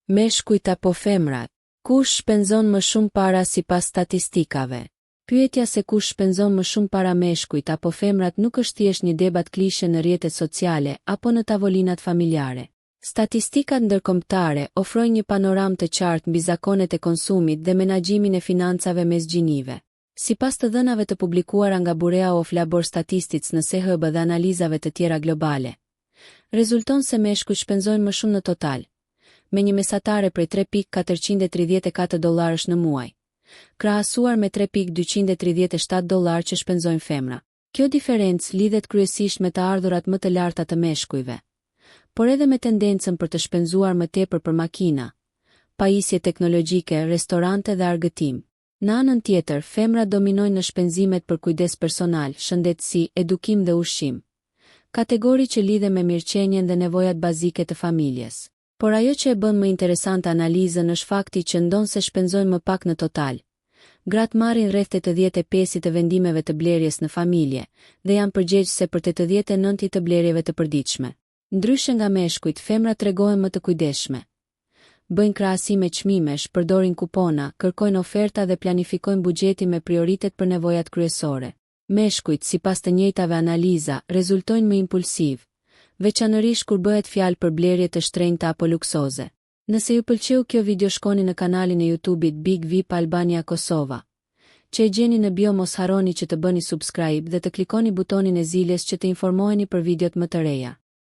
Meshkujt apo femrat? Kush shpenzon më shumë para sipas statistikave? Pyetja se kush shpenzon më shumë para meshkujt apo femrat nuk është thjesht një debat klishe në rrjetet sociale apo në tavolinat familjare. Statistikat ndërkombëtare ofrojnë një panoramë të qartë mbi zakonet e konsumit dhe menaxhimin e financave mes gjinive. Sipas të dhënave të publikuara nga Bureau of Labor Statistics në SHB dhe analizave të tjera globale, rezulton se meshkujt shpenzojnë më shumë në total, me një mesatare prej $3.434 në muaj, krahasuar me $3.237 që shpenzojnë femra. Kjo diferencë lidhet kryesisht me të ardhurat më të larta të meshkujve, por edhe me tendencën për të shpenzuar më tepër për makina, pajisje teknologjike, restorante dhe argëtim. Në anën tjetër, femrat dominojnë në shpenzimet për kujdes personal, shëndetësi, edukim dhe ushqim, kategori që lidhe me mirëqenien dhe nevojat bazike të familjes. Por ajo që e bën më interesante analizën është fakti që ndonse shpenzojnë më pak në total, gratë marrin rreth 85% të vendimeve të blerjes në familje dhe janë përgjegjëse për 89% të blerjeve të përditshme. Ndryshe nga meshkujt, femrat tregohen më të kujdesshme. Bëjnë krahasime çmimesh, përdorin kupona, kërkojnë oferta dhe planifikojnë buxhetin me prioritet për nevojat kryesore. Meshkujt, sipas të njëjtave analiza, rezultojnë më impulsiv, veçanërisht kur bëhet fjalë për blerje të shtrenjta apo luksoze. Nëse ju pëlqeu kjo video, shkoni në kanalin e YouTube-it Big VIP Albania Kosova, që e gjeni në bio. Mos harroni që të bëni subscribe dhe të klikoni butonin e ziljes që të informoheni për videot më të reja.